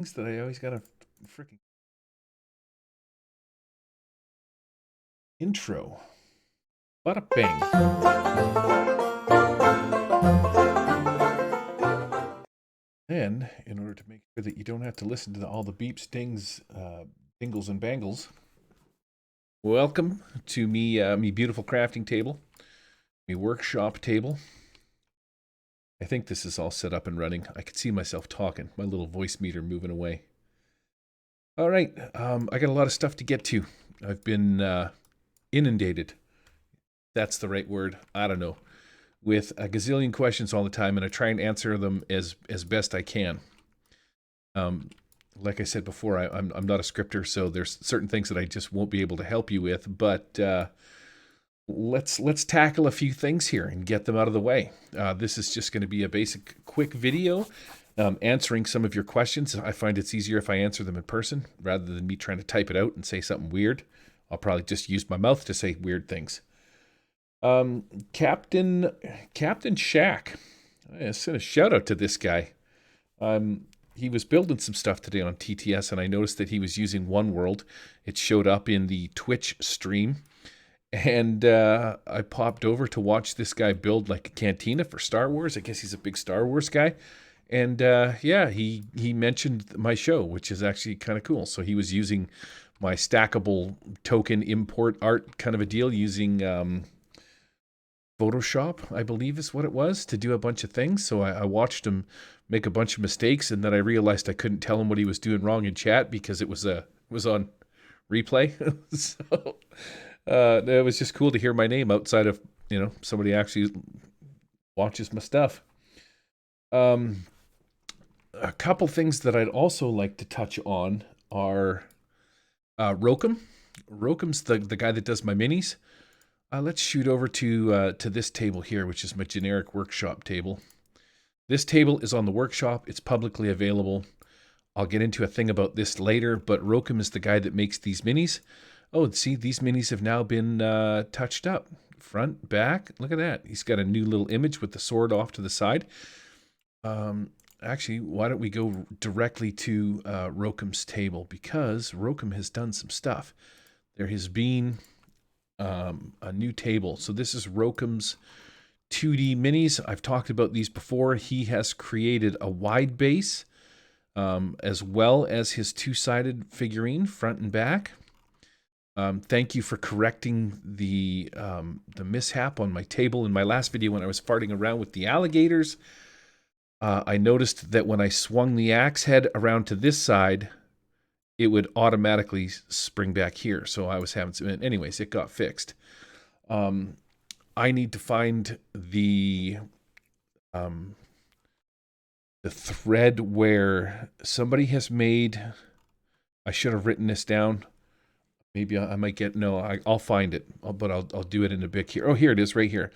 Things that I always got a freaking intro. Bada bing. And in order to make sure that you don't have to listen to all the beeps, dings, dingles, and bangles, welcome to me beautiful crafting table, me workshop table. I think this is all set up and running. I can see myself talking, my little voice meter moving away. All right, I got a lot of stuff to get to. I've been inundated. That's the right word. I don't know. With a gazillion questions all the time, and I try and answer them as best I can. Like I said before, I'm not a scripter, so there's certain things that I just won't be able to help you with. But let's tackle a few things here and get them out of the way. This is just going to be a basic, quick video answering some of your questions. I find it's easier if I answer them in person rather than me trying to type it out and say something weird. I'll probably just use my mouth to say weird things. Captain Shack. I sent a shout out to this guy. He was building some stuff today on TTS, and I noticed that he was using One World. It showed up in the Twitch stream, and I popped over to watch this guy build like a cantina for Star Wars. I guess he's a big Star Wars guy. And yeah, he mentioned my show, which is actually kind of cool. So he was using my stackable token import art kind of a deal using Photoshop, I believe is what it was, to do a bunch of things. So I watched him make a bunch of mistakes, and then I realized I couldn't tell him what he was doing wrong in chat because it was on replay. So it was just cool to hear my name outside of somebody actually watches my stuff. A couple things that I'd also like to touch on are Rokem. Rokem's the guy that does my minis. Let's shoot over to this table here, which is my generic workshop table. This table is on the workshop. It's publicly available. I'll get into a thing about this later, but Rokem is the guy that makes these minis. Oh, see, these minis have now been touched up. Front, back, look at that. He's got a new little image with the sword off to the side. Actually, why don't we go directly to Rokem's table, because Rokem has done some stuff. There has been a new table. So this is Rokem's 2D minis. I've talked about these before. He has created a wide base as well as his two-sided figurine, front and back. Thank you for correcting the mishap on my table in my last video when I was farting around with the alligators. I noticed that when I swung the axe head around to this side, it would automatically spring back here. So I was having some, anyways, it got fixed. I need to find the thread where somebody has made, I should have written this down. Maybe I might get, no, I'll find it, but I'll do it in a bit here. Oh, here it is right here.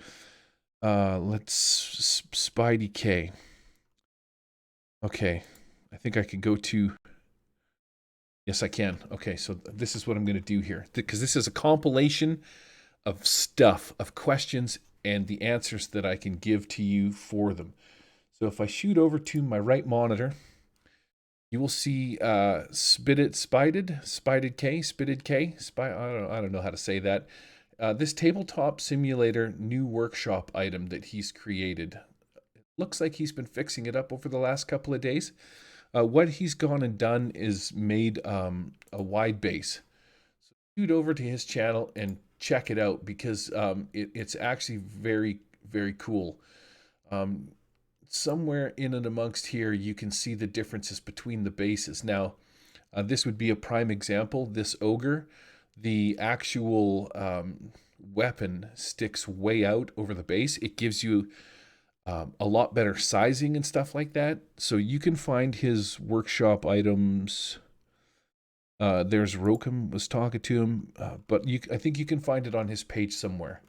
Let's, Spidey K. Okay, I think I could go to, yes, I can. Okay, so this is what I'm going to do here, because this is a compilation of stuff, of questions, and the answers that I can give to you for them. So if I shoot over to my right monitor, you will see Spitted K, I don't know how to say that. This tabletop simulator new workshop item that he's created. It looks like he's been fixing it up over the last couple of days. What he's gone and done is made a wide base. So shoot over to his channel and check it out, because it's actually very, very cool. Somewhere in and amongst here, you can see the differences between the bases. Now, this would be a prime example. This ogre, the actual weapon sticks way out over the base. It gives you a lot better sizing and stuff like that. So you can find his workshop items. There's Rokem was talking to him, but I think you can find it on his page somewhere.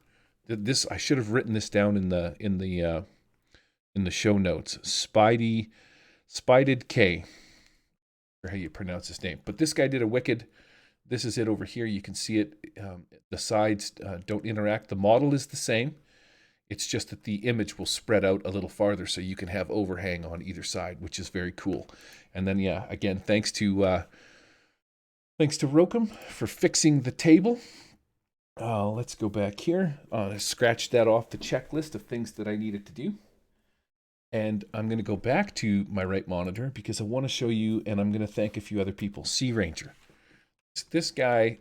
This, I should have written this down in the show notes. Spided K, or how you pronounce his name. But this guy did a wicked. This is it over here. You can see it. The sides don't interact. The model is the same. It's just that the image will spread out a little farther so you can have overhang on either side, which is very cool. And then, yeah, again, thanks to Rokem for fixing the table. Let's go back here. Scratch that off the checklist of things that I needed to do. And I'm going to go back to my right monitor because I want to show you, and I'm going to thank a few other people. Sea Ranger. This guy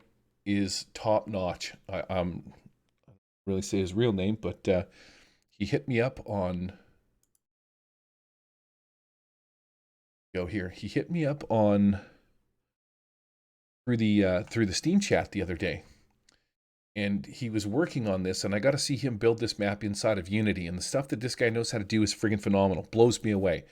is top notch. I'm really say his real name, but he hit me up on He hit me up on through the Steam chat the other day, and he was working on this, and I got to see him build this map inside of Unity, and the stuff that this guy knows how to do is friggin' phenomenal. Blows me away.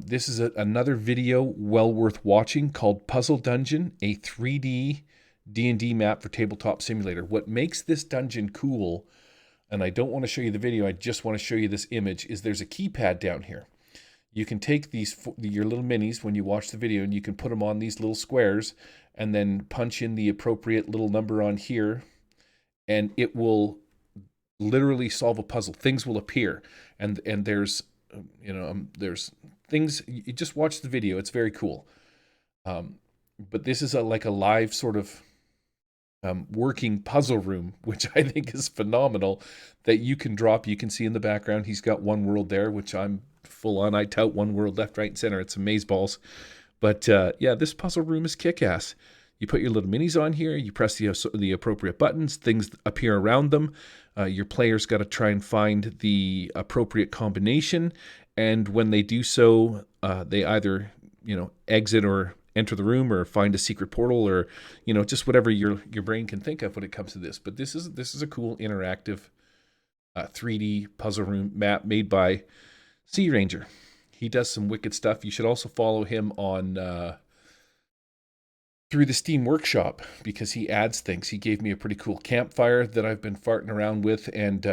This is another video well worth watching called Puzzle Dungeon, a 3D D&D map for Tabletop Simulator. What makes this dungeon cool, and I don't want to show you the video, I just want to show you this image, is there's a keypad down here. You can take your little minis when you watch the video, and you can put them on these little squares and then punch in the appropriate little number on here, and it will literally solve a puzzle. Things will appear, and there's there's things. You just watch the video; it's very cool. But this is like a live sort of working puzzle room, which I think is phenomenal. That you can drop. You can see in the background, he's got one world there, which I'm full on. I tout one world left, right, and center. It's amazeballs. But yeah, this puzzle room is kick-ass. You put your little minis on here, you press the appropriate buttons, things appear around them. Your player's got to try and find the appropriate combination, and when they do so, they either exit or enter the room or find a secret portal, or just whatever your brain can think of when it comes to this. But this is a cool interactive 3D puzzle room map made by Sea Ranger. He does some wicked stuff. You should also follow him on through the Steam Workshop because he adds things. He gave me a pretty cool campfire that I've been farting around with, and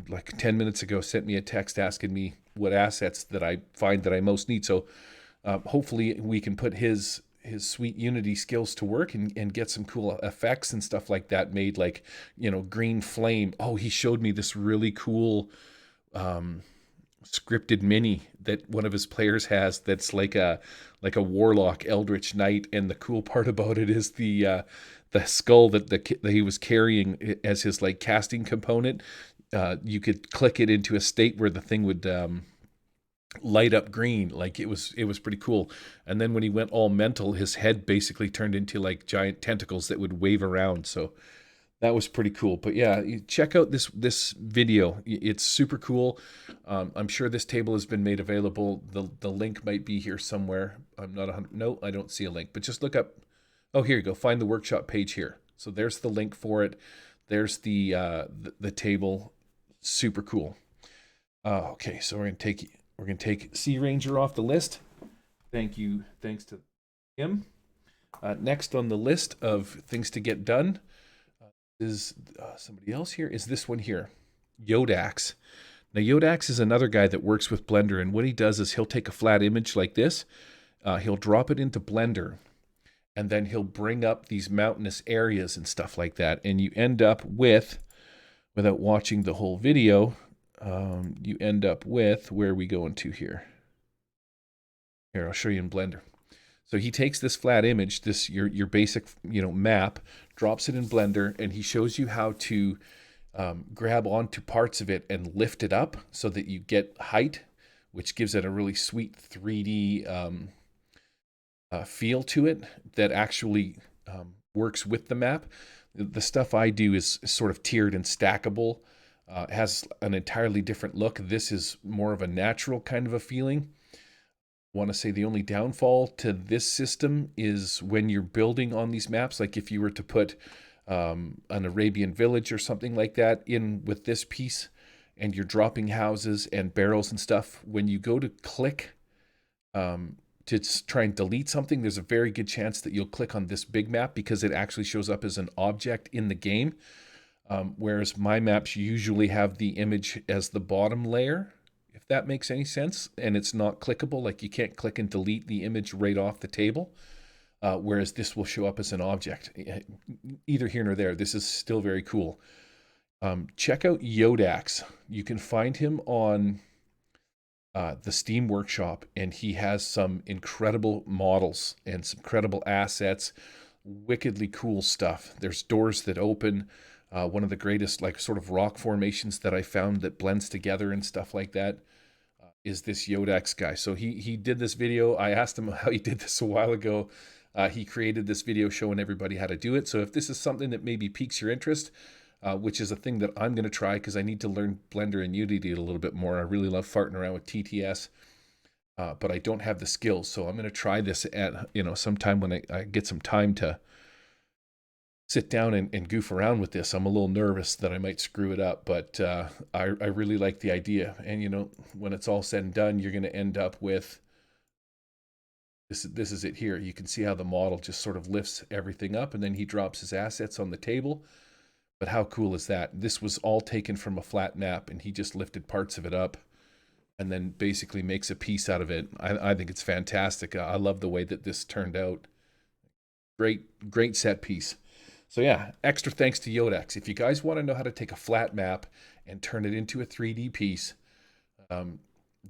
like 10 minutes ago sent me a text asking me what assets that I find that I most need. So hopefully we can put his sweet Unity skills to work and get some cool effects and stuff like that made, like green flame. Oh, he showed me this really cool scripted mini that one of his players has that's like a warlock eldritch knight, and the cool part about it is the skull that he was carrying as his like casting component. You could click it into a state where the thing would light up green. Like it was pretty cool. And then when he went all mental, his head basically turned into like giant tentacles that would wave around. So that was pretty cool. But yeah, check out this video. It's super cool. I'm sure this table has been made available. The link might be here somewhere. I'm not 100. No, I don't see a link. But just look up. Oh, here you go. Find the workshop page here. So there's the link for it. There's the table. Super cool. Okay, so we're gonna take Sea Ranger off the list. Thanks to him. Next on the list of things to get done is somebody else here. Is this one here, Yodax. Now Yodax is another guy that works with Blender, and what he does is he'll take a flat image like this, he'll drop it into Blender, and then he'll bring up these mountainous areas and stuff like that, and you end up with, without watching the whole video, you end up with, where are we going to here? Here, I'll show you in Blender. So he takes this flat image, this your basic map, drops it in Blender, and he shows you how to grab onto parts of it and lift it up so that you get height, which gives it a really sweet 3D feel to it that actually works with the map. The stuff I do is sort of tiered and stackable. Has an entirely different look. This is more of a natural kind of a feeling. Want to say the only downfall to this system is when you're building on these maps, like if you were to put an Arabian village or something like that in with this piece, and you're dropping houses and barrels and stuff, when you go to click to try and delete something, there's a very good chance that you'll click on this big map because it actually shows up as an object in the game. Whereas my maps usually have the image as the bottom layer, if that makes any sense, and it's not clickable, like you can't click and delete the image right off the table, whereas this will show up as an object. Either here nor there, this is still very cool. Check out Yodax. You can find him on the Steam Workshop, and he has some incredible models and some incredible assets, wickedly cool stuff. There's doors that open. One of the greatest, like, sort of rock formations that I found that blends together and stuff like that is this Yodax guy. So he did this video. I asked him how he did this a while ago. He created this video showing everybody how to do it. So if this is something that maybe piques your interest, which is a thing that I'm going to try because I need to learn Blender and Unity a little bit more. I really love farting around with TTS, but I don't have the skills. So I'm going to try this at, sometime when I get some time to sit down and goof around with this. I'm a little nervous that I might screw it up, but I really like the idea. And, when it's all said and done, you're going to end up with this is it here. You can see how the model just sort of lifts everything up, and then he drops his assets on the table. But how cool is that? This was all taken from a flat map, and he just lifted parts of it up and then basically makes a piece out of it. I think it's fantastic. I love the way that this turned out. Great set piece. So yeah, extra thanks to Yodax. If you guys want to know how to take a flat map and turn it into a 3D piece,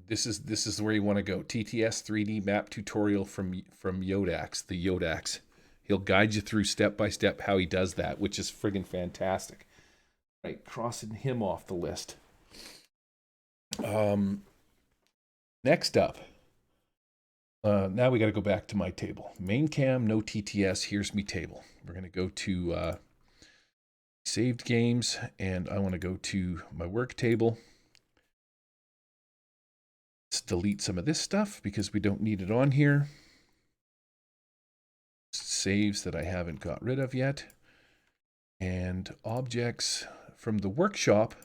this is where you want to go. TTS 3D map tutorial from Yodax, the Yodax. He'll guide you through step by step how he does that, which is friggin' fantastic. Right, crossing him off the list. Next up, now we got to go back to my table. Main cam, no TTS. Here's me table. We're going to go to saved games, and I want to go to my work table. Let's delete some of this stuff because we don't need it on here. Saves that I haven't got rid of yet. And objects from the workshop.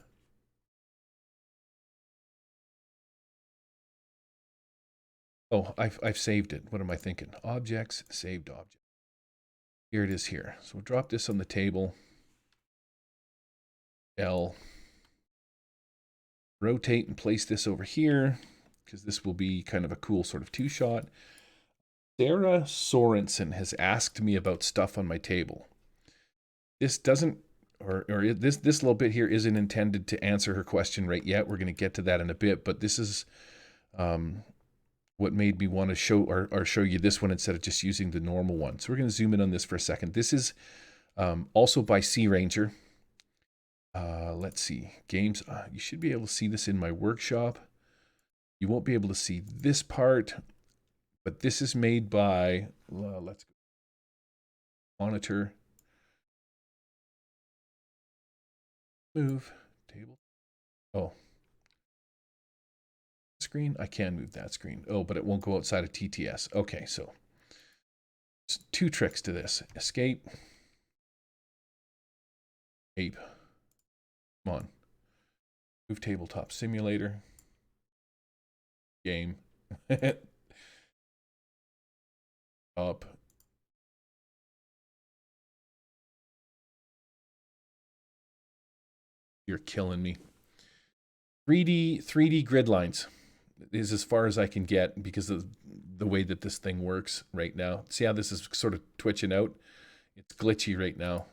Oh, I've saved it. What am I thinking? Objects, saved object. Here it is here. So we'll drop this on the table. L. Rotate and place this over here because this will be kind of a cool sort of two-shot. Sarah Sorensen has asked me about stuff on my table. This doesn't, or this little bit here isn't intended to answer her question right yet. We're going to get to that in a bit, but this is what made me want to show or show you this one instead of just using the normal one. So we're going to zoom in on this for a second. This is also by Sea Ranger. Let's see, games. You should be able to see this in my workshop. You won't be able to see this part, but this is made by, let's go, monitor, move, table. Oh, screen. I can move that screen. Oh, but it won't go outside of TTS. Okay, so there's two tricks to this. Escape. Ape. Come on. Move tabletop simulator. Game. Up. You're killing me. 3D grid lines is as far as I can get because of the way that this thing works right now. See how this is sort of twitching out? It's glitchy right now.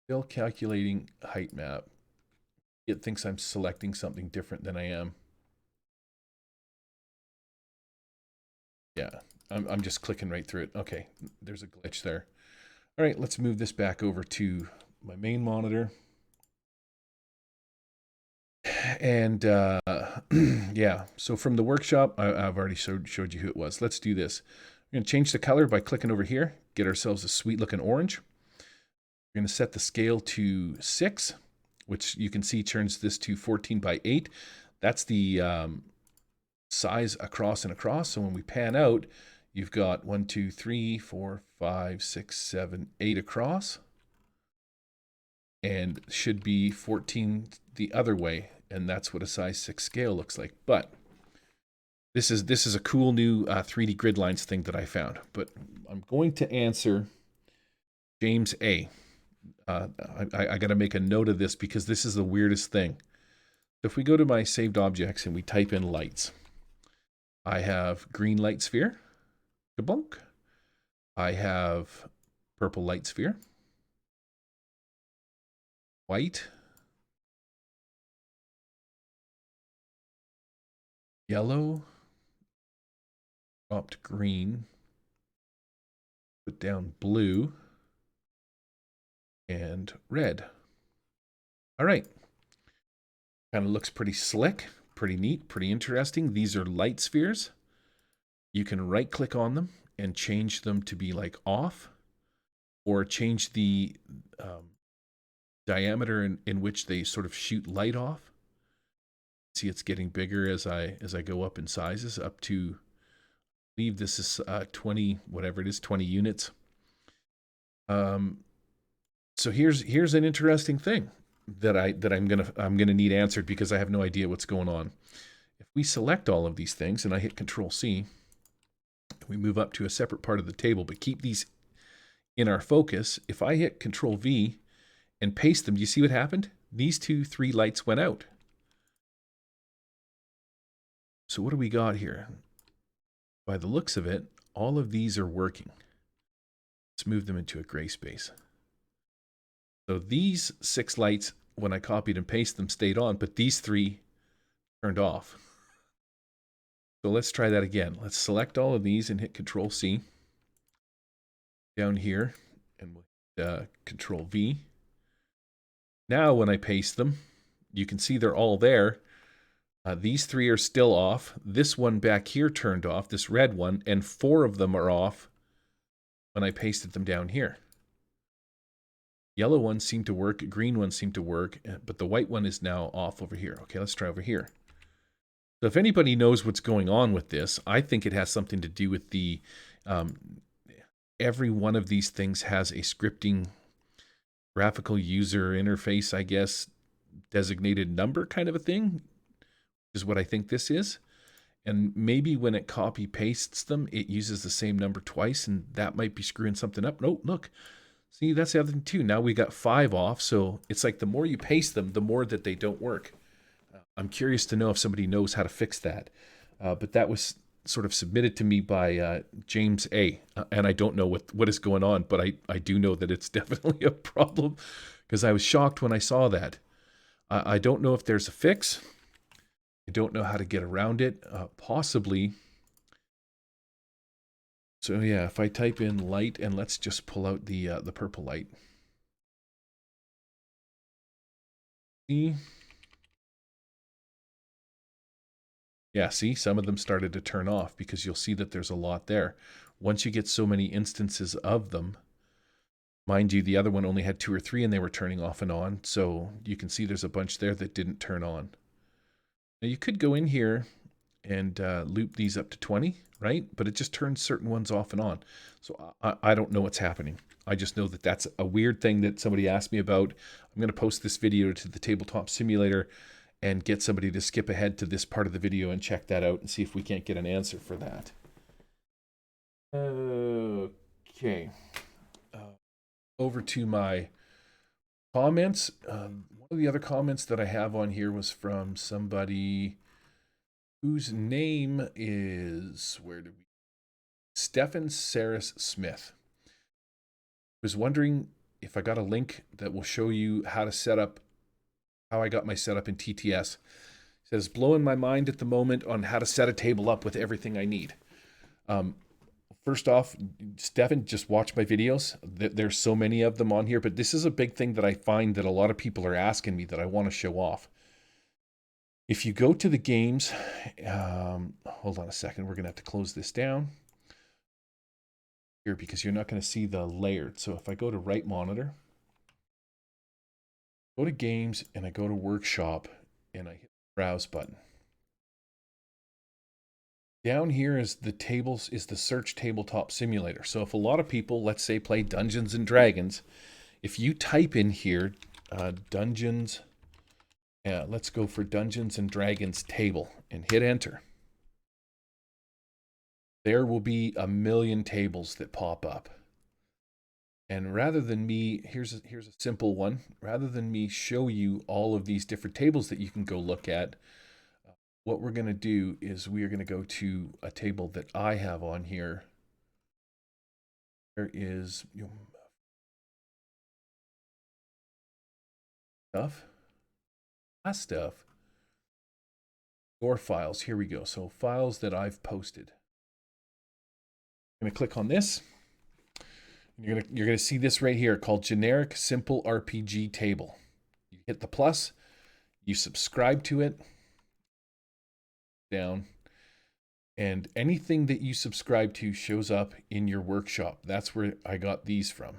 Still calculating height map. It thinks I'm selecting something different than I am. Yeah, I'm just clicking right through it. Okay, there's a glitch there. All right, let's move this back over to my main monitor. And yeah, so from the workshop, I've already showed you who it was. Let's do this. We're going to change the color by clicking over here, get ourselves a sweet looking orange. We're going to set the scale to 6, which you can see turns this to 14 by 8. That's the size across and across. So when we pan out, you've got 1, 2, 3, 4, 5, 6, 7, 8 across. And should be 14 the other way. And that's what a size 6 scale looks like. But this is a cool new 3D grid lines thing that I found. But I'm going to answer James A. I got to make a note of this because this is the weirdest thing. If we go to my saved objects and we type in lights, I have green light sphere, kablunk. I have purple light sphere. white, yellow, dropped green, put down blue, and red. All right. Kind of looks pretty slick, pretty neat, pretty interesting. These are light spheres. You can right click on them and change them to be like off, or change the diameter in which they sort of shoot light off. See, it's getting bigger as I go up in sizes, up to, I believe this is 20, whatever it is, 20 units. So here's an interesting thing that I'm gonna need answered, because I have no idea what's going on. If we select all of these things and I hit Control C, we move up to a separate part of the table, but keep these in our focus. If I hit Control V and paste them, do you see what happened? These 3 lights went out. So what do we got here? By the looks of it, all of these are working. Let's move them into a gray space. So these 6 lights, when I copied and pasted them, stayed on, but these 3 turned off. So let's try that again. Let's select all of these and hit Control C down here, and we'll hit Control V. Now when I paste them, you can see they're all there. These 3 are still off. This one back here turned off, this red one, and 4 of them are off when I pasted them down here. Yellow ones seem to work, green ones seem to work, but the white one is now off over here. Okay, let's try over here. So if anybody knows what's going on with this, I think it has something to do with the, every one of these things has a scripting graphical user interface, I guess, designated number kind of a thing, is what I think this is. And maybe when it copy pastes them, it uses the same number twice, and that might be screwing something up. No, look. See, that's the other thing too. Now we got 5 off, so it's like the more you paste them, the more that they don't work. I'm curious to know if somebody knows how to fix that. But that was sort of submitted to me by James A. And I don't know what is going on, but I do know that it's definitely a problem, because I was shocked when I saw that. I don't know if there's a fix. I don't know how to get around it. Possibly. So yeah, if I type in light, and let's just pull out the purple light. See? Yeah, see, some of them started to turn off, because you'll see that there's a lot there. Once you get so many instances of them, mind you, the other one only had 2 or 3 and they were turning off and on. So you can see there's a bunch there that didn't turn on. Now you could go in here and loop these up to 20, right? But it just turns certain ones off and on. So I don't know what's happening. I just know that that's a weird thing that somebody asked me about. I'm going to post this video to the Tabletop Simulator and get somebody to skip ahead to this part of the video and check that out and see if we can't get an answer for that. Okay. Over to my comments. One of the other comments that I have on here was from somebody whose name is, Stephen Saris Smith. Was wondering if I got a link that will show you how to set up, how I got my setup in TTS. It says, blowing my mind at the moment on how to set a table up with everything I need. First off, Stefan, just watch my videos. There's so many of them on here, but this is a big thing that I find that a lot of people are asking me that I want to show off. If you go to the games, hold on a second, we're going to have to close this down here because you're not going to see the layered. So if I go to right monitor, go to games, and I go to workshop, and I hit the browse button. Down here is the tables, is the search tabletop simulator. So if a lot of people, let's say, play Dungeons and Dragons, if you type in here Dungeons, let's go for Dungeons and Dragons table and hit enter, there will be a million tables that pop up. And rather than me, here's a simple one. Rather than me show you all of these different tables that you can go look at, what we're going to do is we are going to go to a table that I have on here. There is stuff. Last stuff. Your files. Here we go. So files that I've posted. I'm going to click on this. You're gonna see this right here called Generic Simple RPG Table. You hit the plus, you subscribe to it, down, and anything that you subscribe to shows up in your workshop. That's where I got these from.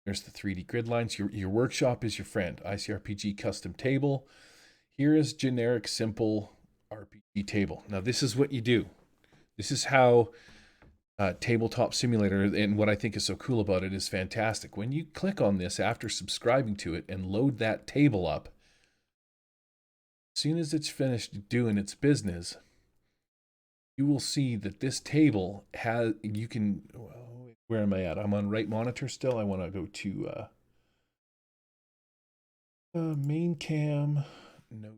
There's the 3D grid lines. Your workshop is your friend. ICRPG custom table. Here is Generic Simple RPG Table. Now this is what you do. This is how Tabletop Simulator, and what I think is so cool about it is fantastic. When you click on this after subscribing to it and load that table up, as soon as it's finished doing its business, you will see that this table has, you can, where am I at? I'm on right monitor still. I want to go to main cam, no,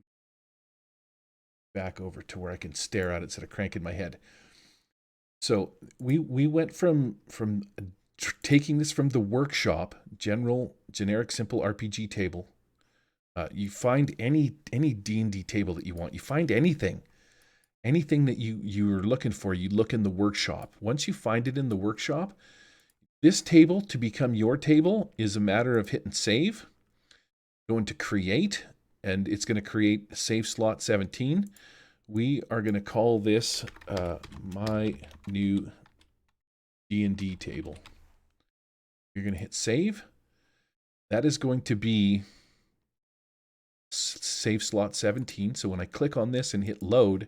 back over to where I can stare at it instead of cranking my head. So we went from taking this from the workshop, generic simple RPG table. You find any D&D table that you want. You find anything that you're looking for. You look in the workshop. Once you find it in the workshop, this table to become your table is a matter of hitting save, going to create, and it's going to create save slot 17. We are going to call this my new D&D table. You're going to hit save. That is going to be save slot 17. So when I click on this and hit load,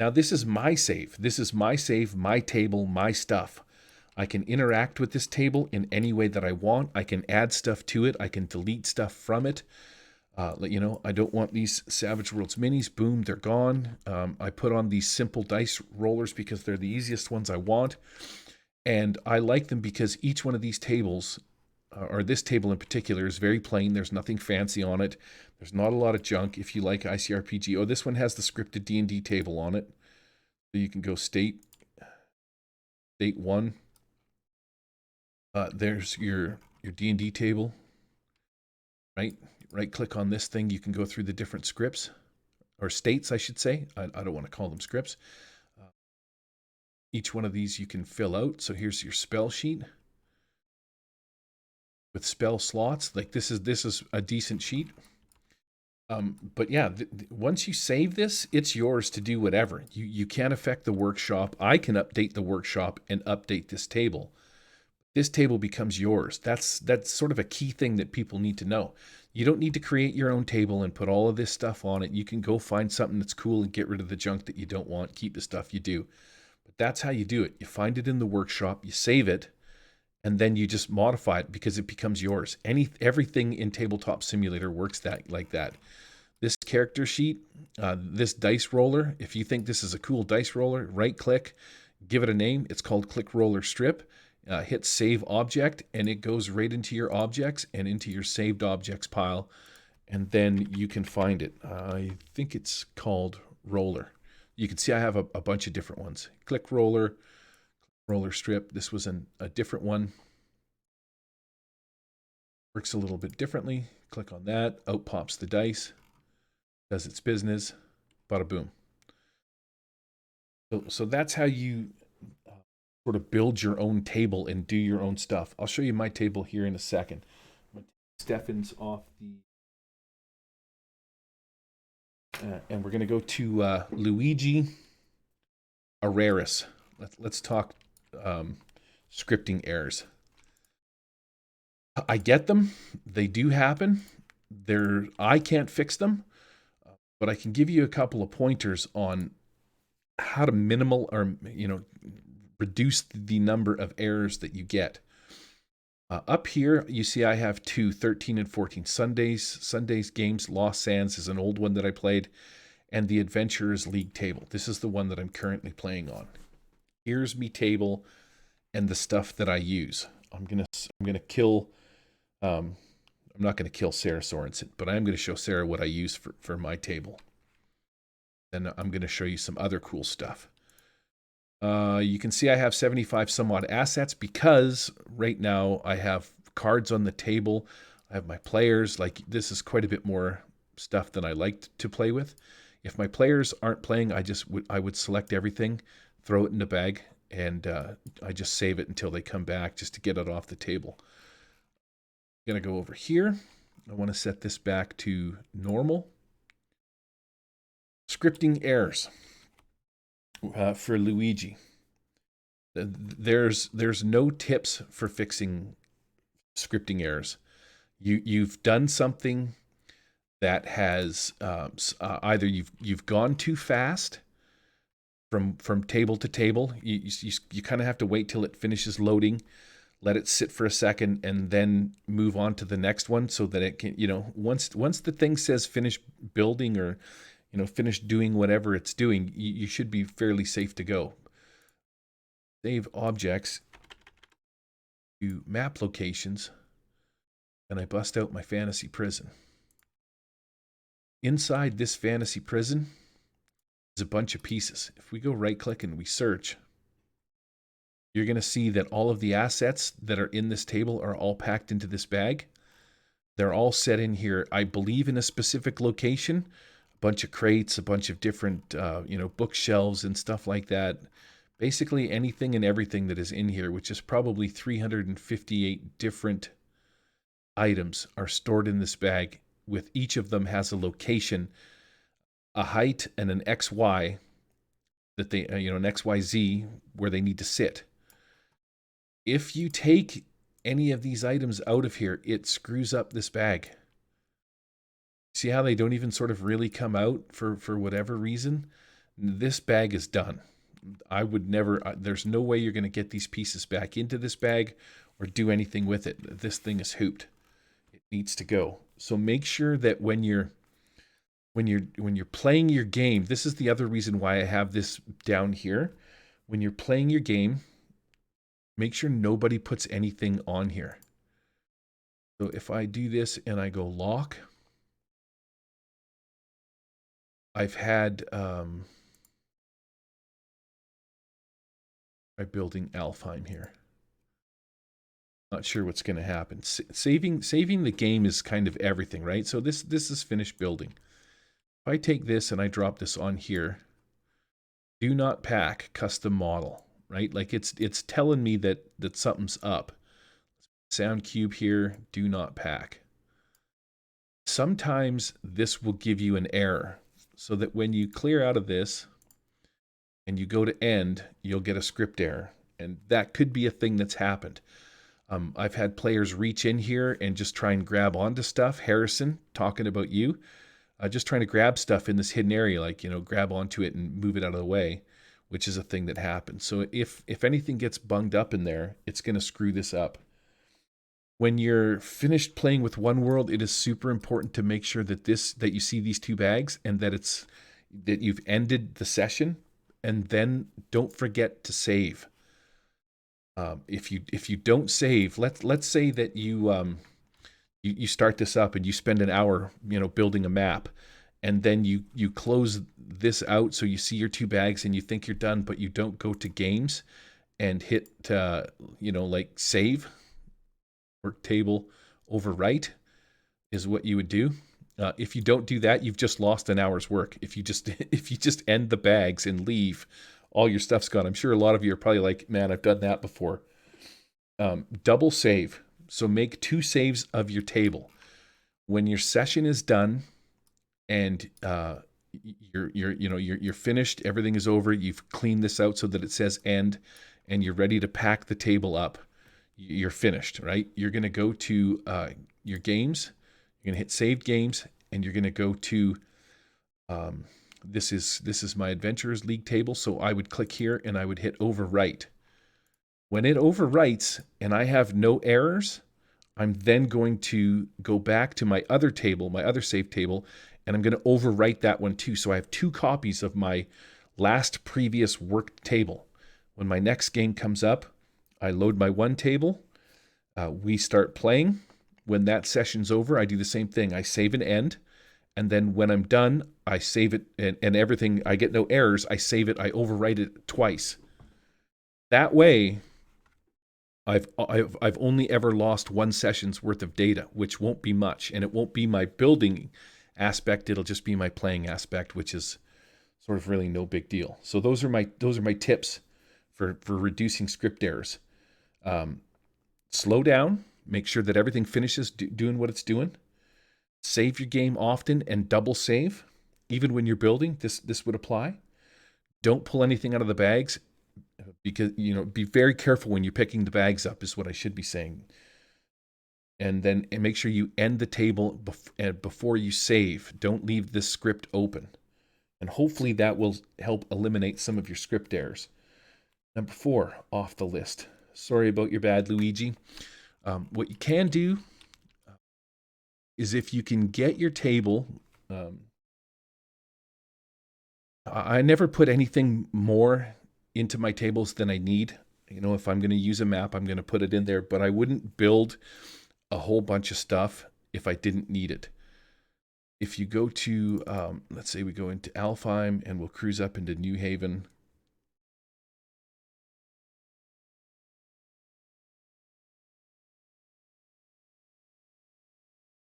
now this is my save. This is my save, my table, my stuff. I can interact with this table in any way that I want. I can add stuff to it. I can delete stuff from it. You know, I don't want these Savage Worlds minis. Boom, they're gone. I put on these simple dice rollers because they're the easiest ones I want. And I like them because each one of these tables, or this table in particular, is very plain. There's nothing fancy on it. There's not a lot of junk. If you like ICRPG, oh, this one has the scripted D&D table on it. So you can go state 1. There's your D&D table, right? Right-click on this thing. You can go through the different scripts, or states, I should say. I don't want to call them scripts. Each one of these you can fill out. So here's your spell sheet with spell slots. Like this is a decent sheet. But yeah, once you save this, it's yours to do whatever. You can't affect the workshop. I can update the workshop and update this table. This table becomes yours. That's sort of a key thing that people need to know. You don't need to create your own table and put all of this stuff on it. You can go find something that's cool and get rid of the junk that you don't want. Keep the stuff you do. But that's how you do it. You find it in the workshop, you save it, and then you just modify it because it becomes yours. Everything in Tabletop Simulator works like that. This character sheet, this dice roller, if you think this is a cool dice roller, right-click, give it a name. It's called Click Roller Strip. Hit Save Object, and it goes right into your objects and into your saved objects pile, and then you can find it. I think it's called Roller. You can see I have a bunch of different ones. Click Roller, Roller Strip. This was a different one. Works a little bit differently. Click on that. Out pops the dice. Does its business. Bada boom. So that's how you sort of build your own table and do your own stuff. I'll show you my table here in a second. I'm going to take Stefan's off the... and we're going to go to Luigi Araris. Let's talk scripting errors. I get them. They do happen. I can't fix them, but I can give you a couple of pointers on how to reduce the number of errors that you get. Up here, you see I have 13 and 14 Sundays games. Lost Sands is an old one that I played, and the Adventurers League table. This is the one that I'm currently playing on. Here's me table and the stuff that I use. I'm gonna kill. I'm not gonna kill Sarah Sorensen, but I am gonna show Sarah what I use for my table. Then I'm gonna show you some other cool stuff. You can see I have 75 some odd assets because right now I have cards on the table. I have my players. Like, this is quite a bit more stuff than I like to play with. If my players aren't playing, I would select everything, throw it in the bag, and I just save it until they come back just to get it off the table. I'm going to go over here. I want to set this back to normal. Scripting errors for Luigi. There's no tips for fixing scripting errors. You've done something that has either you've gone too fast from table to table. You kind of have to wait till it finishes loading, let it sit for a second, and then move on to the next one so that it can, once the thing says finish building or finish doing whatever it's doing, you should be fairly safe to go. Save objects to map locations, and I bust out my fantasy prison. Inside this fantasy prison is a bunch of pieces. If we go right click and we search, you're going to see that all of the assets that are in this table are all packed into this bag. They're all set in here, I believe, in a specific location. A bunch of crates, a bunch of different, bookshelves and stuff like that. Basically anything and everything that is in here, which is probably 358 different items, are stored in this bag. With each of them has a location, a height, and an XY that they, an XYZ where they need to sit. If you take any of these items out of here, it screws up this bag. See how they don't even sort of really come out for whatever reason? This bag is done. I would never, there's no way you're going to get these pieces back into this bag or do anything with it. This thing is hooped. It needs to go. So make sure that when you're playing your game, this is the other reason why I have this down here. When you're playing your game, make sure nobody puts anything on here. So if I do this and I go lock, I've had by building Alfheim here. Not sure what's going to happen. Saving the game is kind of everything, right? So this is finished building. If I take this and I drop this on here, do not pack custom model, right? Like it's telling me that something's up. Sound cube here, do not pack. Sometimes this will give you an error, so that when you clear out of this and you go to end, you'll get a script error. And that could be a thing that's happened. I've had players reach in here and just try and grab onto stuff. Harrison, talking about you, just trying to grab stuff in this hidden area, like, grab onto it and move it out of the way, which is a thing that happens. So if anything gets bunged up in there, it's going to screw this up. When you're finished playing with one world, it is super important to make sure that you see these two bags and that you've ended the session, and then don't forget to save. If you don't save, let's say that you start this up and you spend an hour building a map, and then you close this out so you see your two bags and you think you're done, but you don't go to games and hit like save, work table, overwrite is what you would do. If you don't do that, you've just lost an hour's work. If you just end the bags and leave, all your stuff's gone. I'm sure a lot of you are probably like, man, I've done that before. Double save. So make 2 saves of your table. When your session is done and you're finished, everything is over, you've cleaned this out so that it says end, and you're ready to pack the table up, you're finished, right? You're going to go to your games. You're going to hit saved games, and you're going to go to this is my Adventurers League table, so I would click here and I would hit overwrite. When it overwrites and I have no errors, I'm then going to go back to my other table, my other save table, and I'm going to overwrite that one too. So I have 2 copies of my last previous worked table. When my next game comes up, I load my one table, we start playing. When that session's over, I do the same thing. I save and end. And then when I'm done, I save it and everything, I get no errors. I save it, I overwrite it twice. That way, I've only ever lost one session's worth of data, which won't be much, and it won't be my building aspect. It'll just be my playing aspect, which is sort of really no big deal. So those are my tips for reducing script errors. Slow down, make sure that everything finishes doing what it's doing. Save your game often and double save, even when you're building. This would apply. Don't pull anything out of the bags because be very careful when you're picking the bags up. Is what I should be saying. And then make sure you end the table before you save. Don't leave this script open. And hopefully that will help eliminate some of your script errors. Number 4 off the list. Sorry about your bad, Luigi. What you can do is if you can get your table. I never put anything more into my tables than I need. If I'm going to use a map, I'm going to put it in there, but I wouldn't build a whole bunch of stuff if I didn't need it. If you go to, let's say we go into Alfheim and we'll cruise up into New Haven.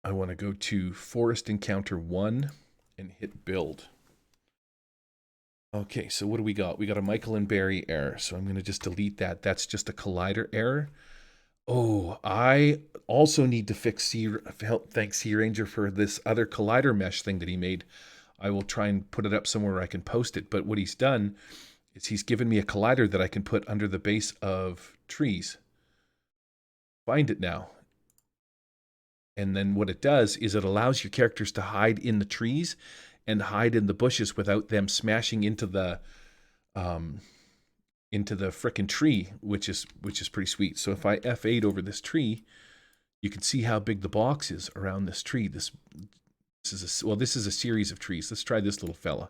I want to go to Forest Encounter 1 and hit build. Okay, so what do we got? We got a Michael and Barry error, so I'm going to just delete that. That's just a collider error. Oh, I also need to fix thanks Sea Ranger for this other collider mesh thing that he made. I will try and put it up somewhere where I can post it. But what he's done is he's given me a collider that I can put under the base of trees. Find it now. And then what it does is it allows your characters to hide in the trees and hide in the bushes without them smashing into the frickin' tree, which is pretty sweet. So if I F8 over this tree, you can see how big the box is around this tree. This is a series of trees. Let's try this little fella.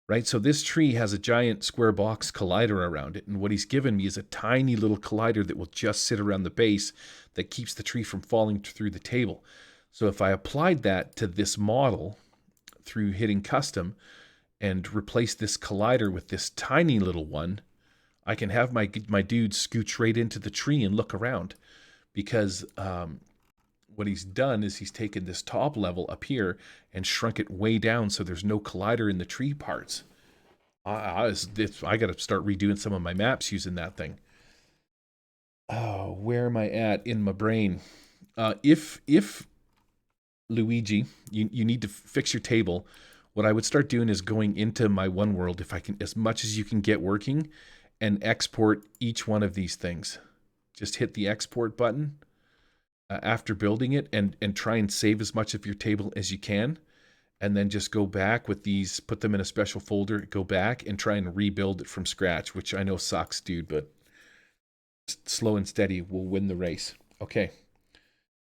Right, so this tree has a giant square box collider around it, and what he's given me is a tiny little collider that will just sit around the base that keeps the tree from falling through the table. So if I applied that to this model through hitting custom and replace this collider with this tiny little one, I can have my dude scooch right into the tree and look around, because what he's done is he's taken this top level up here and shrunk it way down so there's no collider in the tree parts. I got to start redoing some of my maps using that thing. Oh, where am I at in my brain? If Luigi, you need to fix your table, what I would start doing is going into my one world, if I can, as much as you can get working, and export each one of these things. Just hit the export button after building it and try and save as much of your table as you can, and then just go back with these, put them in a special folder, go back and try and rebuild it from scratch, which I know sucks, dude, but slow and steady will win the race. Okay,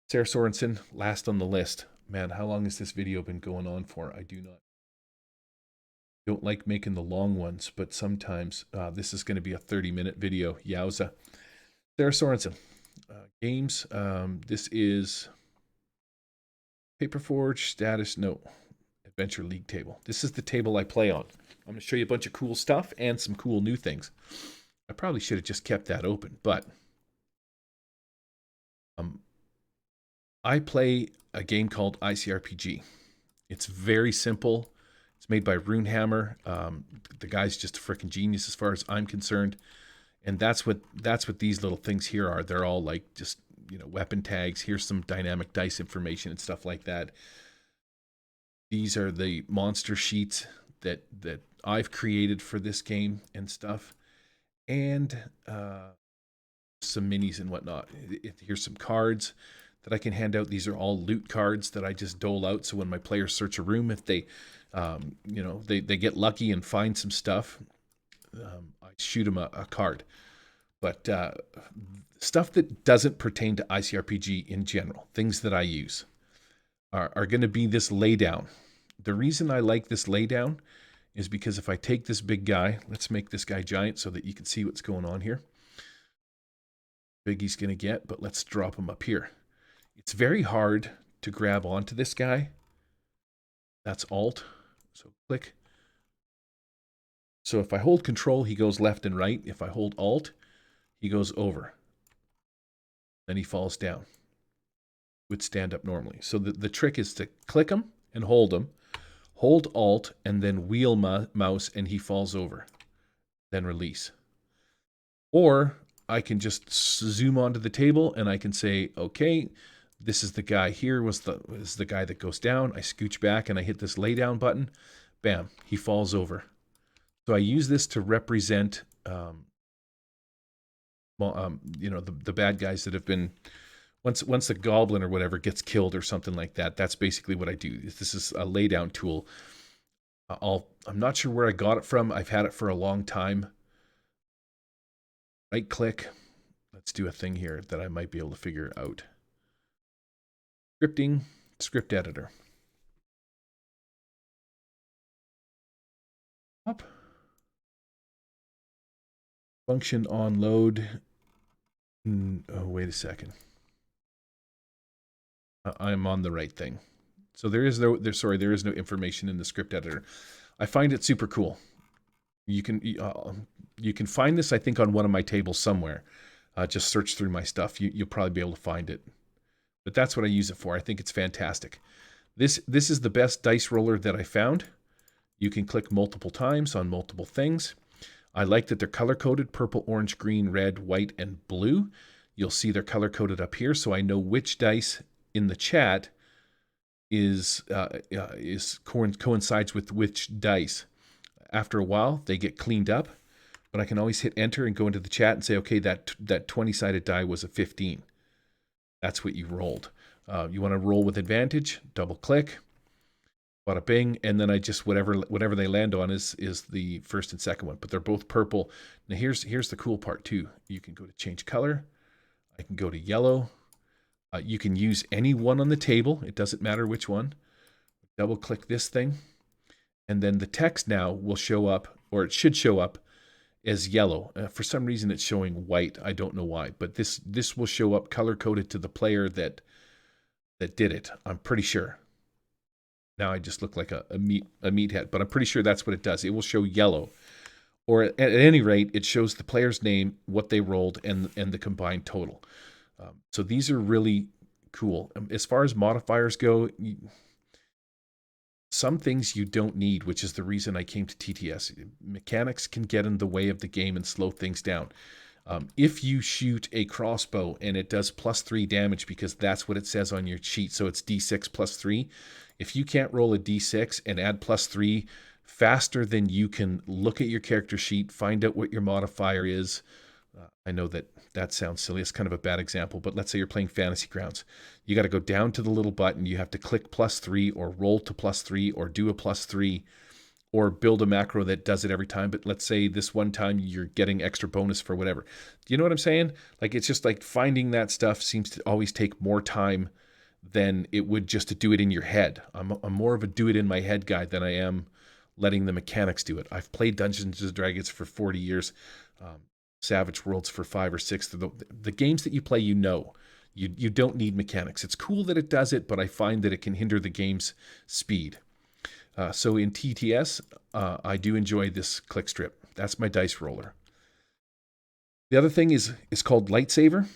Sarah Sorensen, last on the list. Man, how long has this video been going on for? I don't like making the long ones, but sometimes this is going to be a 30-minute video. Yowza. Sarah Sorensen. Games. This is Paperforge status. No, Adventure League table. This is the table I play on. I'm going to show you a bunch of cool stuff and some cool new things. I probably should have just kept that open, but I play a game called ICRPG. It's very simple. It's made by Runehammer. The guy's just a freaking genius as far as I'm concerned. And that's what these little things here are. They're all like just, weapon tags. Here's some dynamic dice information and stuff like that. These are the monster sheets that I've created for this game and stuff. And some minis and whatnot. Here's some cards that I can hand out. These are all loot cards that I just dole out. So when my players search a room, if they, they get lucky and find some stuff, I shoot them a card. But stuff that doesn't pertain to ICRPG in general, things that I use, are going to be this laydown. The reason I like this laydown is because if I take this big guy, let's make this guy giant so that you can see what's going on here. Big he's going to get, but let's drop him up here. It's very hard to grab onto this guy. That's Alt. So click. So if I hold Control, he goes left and right. If I hold Alt, he goes over. then he falls down. Would stand up normally. So the trick is to click him and hold him, hold Alt, and then wheel mouse, and he falls over. Then release. Or I can just zoom onto the table and I can say, okay, this is the guy here, is the guy that goes down. I scooch back and I hit this lay down button. Bam, he falls over. So I use this to represent, the bad guys that have been, once the goblin or whatever gets killed or something like that. That's basically what I do. This is a lay down tool. I'm not sure where I got it from. I've had it for a long time. Right click. Let's do a thing here that I might be able to figure out. Scripting, script editor. Up. Function on load. Oh, wait a second. I'm on the right thing. So there is no information in the script editor. I find it super cool. You can find this, I think, on one of my tables somewhere. Just search through my stuff. You'll probably be able to find it. But that's what I use it for. I think it's fantastic. This is the best dice roller that I found. You can click multiple times on multiple things. I like that they're color-coded: purple, orange, green, red, white, and blue. You'll see they're color-coded up here, so I know which dice in the chat coincides with which dice. After a while, they get cleaned up, but I can always hit enter and go into the chat and say, okay, that 20-sided die was a 15. That's what you rolled. You want to roll with advantage, double click, bada bing, and then I just, whatever they land on is the first and second one, but they're both purple. Now here's the cool part too. You can go to change color. I can go to yellow. You can use any one on the table. It doesn't matter which one. Double click this thing, and then the text now will show up, or it should show up as yellow. For some reason it's showing white. I don't know why, but this will show up color coded to the player that did it. I'm pretty sure. Now I just look like a meathead, but I'm pretty sure that's what it does. It will show yellow, or at any rate, it shows the player's name, what they rolled, and the combined total. So these are really cool. As far as modifiers go, some things you don't need, which is the reason I came to TTS. Mechanics can get in the way of the game and slow things down. If you shoot a crossbow and it does +3 damage because that's what it says on your sheet, so it's D6 +3. If you can't roll a D6 and add +3 faster than you can look at your character sheet, find out what your modifier is. I know that sounds silly. It's kind of a bad example, but let's say you're playing Fantasy Grounds. You got to go down to the little button. You have to click +3 or roll to +3 or do a +3 or build a macro that does it every time. But let's say this one time you're getting extra bonus for whatever. Do you know what I'm saying? Like, it's just like finding that stuff seems to always take more time than it would just to do it in your head. I'm more of a do it in my head guy than I am letting the mechanics do it. I've played Dungeons and Dragons for 40 years. Savage Worlds for 5 or 6. The games that you play, you don't need mechanics. It's cool that it does it, but I find that it can hinder the game's speed. So in TTS, I do enjoy this click strip. That's my dice roller. The other thing is called Lightsaver.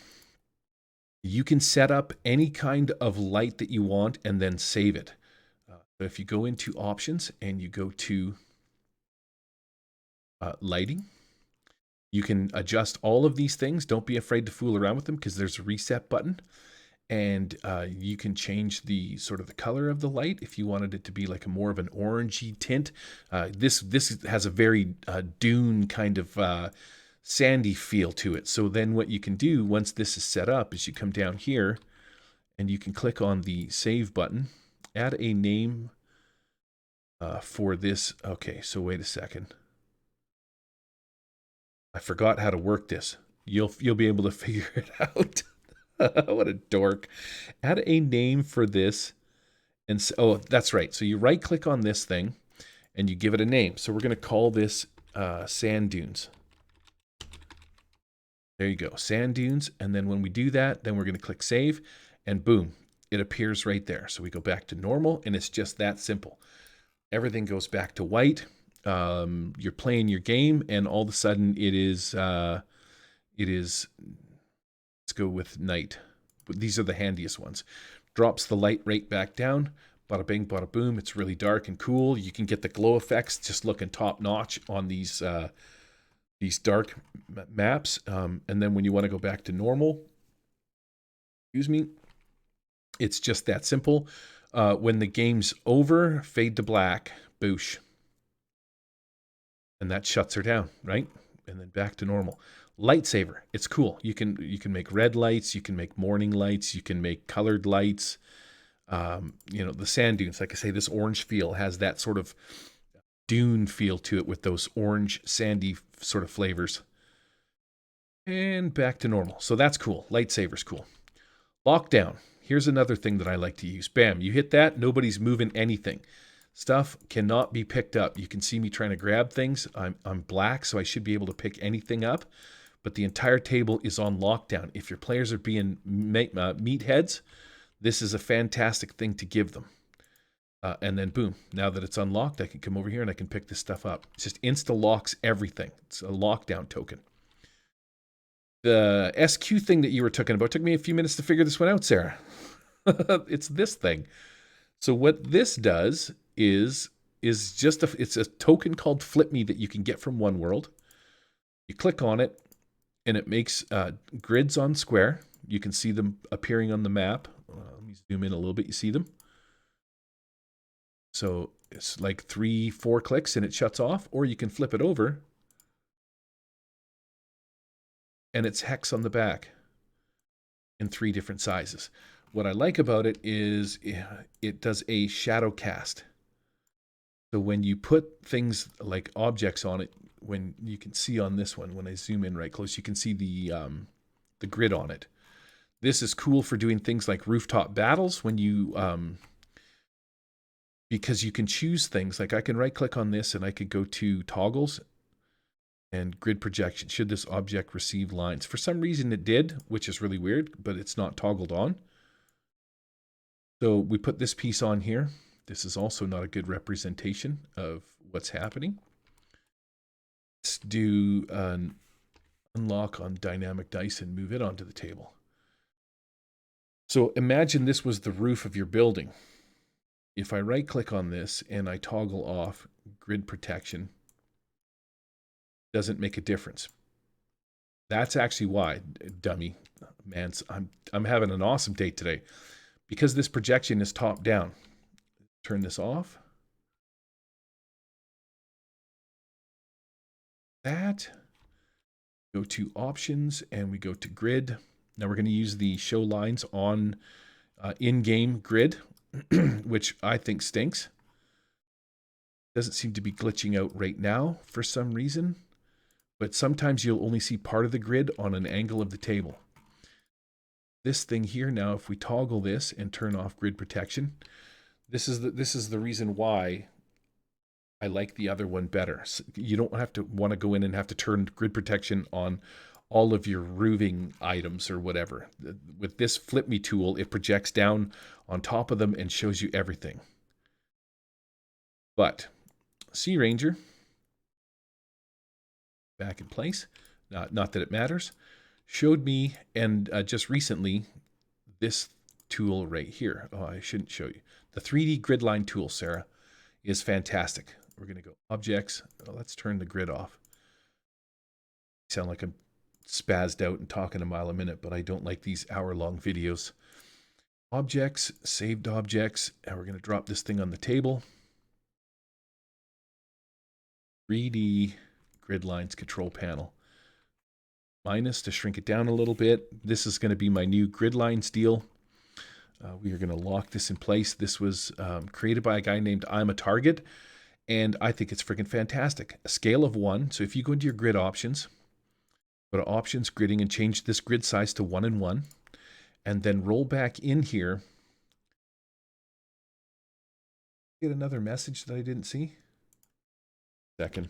You can set up any kind of light that you want and then save it. So if you go into options and you go to lighting, you can adjust all of these things. Don't be afraid to fool around with them because there's a reset button. And you can change the sort of the color of the light if you wanted it to be like a more of an orangey tint. This has a very dune kind of sandy feel to it. So then what you can do once this is set up is you come down here and you can click on the save button, add a name for this. Okay, so wait a second. I forgot how to work this. You'll be able to figure it out. What a dork. Add a name for this. And so, oh, that's right. So you right click on this thing and you give it a name. So we're going to call this Sand Dunes. There you go, Sand Dunes. And then when we do that, then we're going to click save and boom, it appears right there. So we go back to normal and it's just that simple. Everything goes back to white. You're playing your game and all of a sudden it's Let's go with night. These are the handiest ones. Drops the light right back down. Bada bing, bada boom. It's really dark and cool. You can get the glow effects just looking top notch on these dark maps. And then when you want to go back to normal, excuse me, it's just that simple. When the game's over, fade to black, boosh. And that shuts her down, right? And then back to normal. Lightsaber, it's cool. You can make red lights, you can make morning lights, you can make colored lights. The sand dunes, like I say, this orange feel has that sort of dune feel to it with those orange sandy sort of flavors. And back to normal. So that's cool. Lightsaber's cool. Lockdown. Here's another thing that I like to use. Bam, you hit that, nobody's moving anything. Stuff cannot be picked up. You can see me trying to grab things. I'm black, so I should be able to pick anything up. But the entire table is on lockdown. If your players are being meatheads, this is a fantastic thing to give them. And then boom, now that it's unlocked, I can come over here and I can pick this stuff up. It just insta-locks everything. It's a lockdown token. The SQ thing that you were talking about took me a few minutes to figure this one out, Sarah. It's this thing. So what this does is just it's a token called Flip Me that you can get from One World. You click on it, and it makes grids on square. You can see them appearing on the map. Let me zoom in a little bit. You see them? So it's like 3-4 clicks, and it shuts off. Or you can flip it over, and it's hex on the back in 3 different sizes. What I like about it is it does a shadow cast. So when you put things like objects on it, when you can see on this one, when I zoom in right close, you can see the grid on it. This is cool for doing things like rooftop battles when you, because you can choose things. Like I can right click on this and I could go to toggles and grid projection. Should this object receive lines? For some reason it did, which is really weird, but it's not toggled on. So we put this piece on here. This is also not a good representation of what's happening. Let's do an unlock on dynamic dice and move it onto the table. So imagine this was the roof of your building. If I right click on this and I toggle off grid protection, it doesn't make a difference. That's actually why, dummy, man, I'm having an awesome day today. Because this projection is top down. Turn this off. That. Go to options and we go to grid. Now we're going to use the show lines on in-game grid, which I think stinks. Doesn't seem to be glitching out right now for some reason, but sometimes you'll only see part of the grid on an angle of the table. This thing here now, if we toggle this and turn off grid protection, this is the reason why I like the other one better. So you don't have to want to go in and have to turn grid protection on all of your roofing items or whatever. With this Flip Me tool, it projects down on top of them and shows you everything. But Sea Ranger, back in place, not that it matters, showed me, and just recently, this tool right here. Oh, I shouldn't show you. The 3D grid line tool, Sarah, is fantastic. We're going to go objects. Let's turn the grid off. I sound like I'm spazzed out and talking a mile a minute, but I don't like these hour-long videos. Objects, saved objects, and we're going to drop this thing on the table. 3D grid lines control panel. Minus to shrink it down a little bit. This is going to be my new grid lines deal. We are going to lock this in place. This was created by a guy named I'm a Target, and I think it's freaking fantastic. A scale of 1. So if you go into your grid options, go to options, gridding, and change this grid size to 1 and 1, and then roll back in here. Get another message that I didn't see. Second.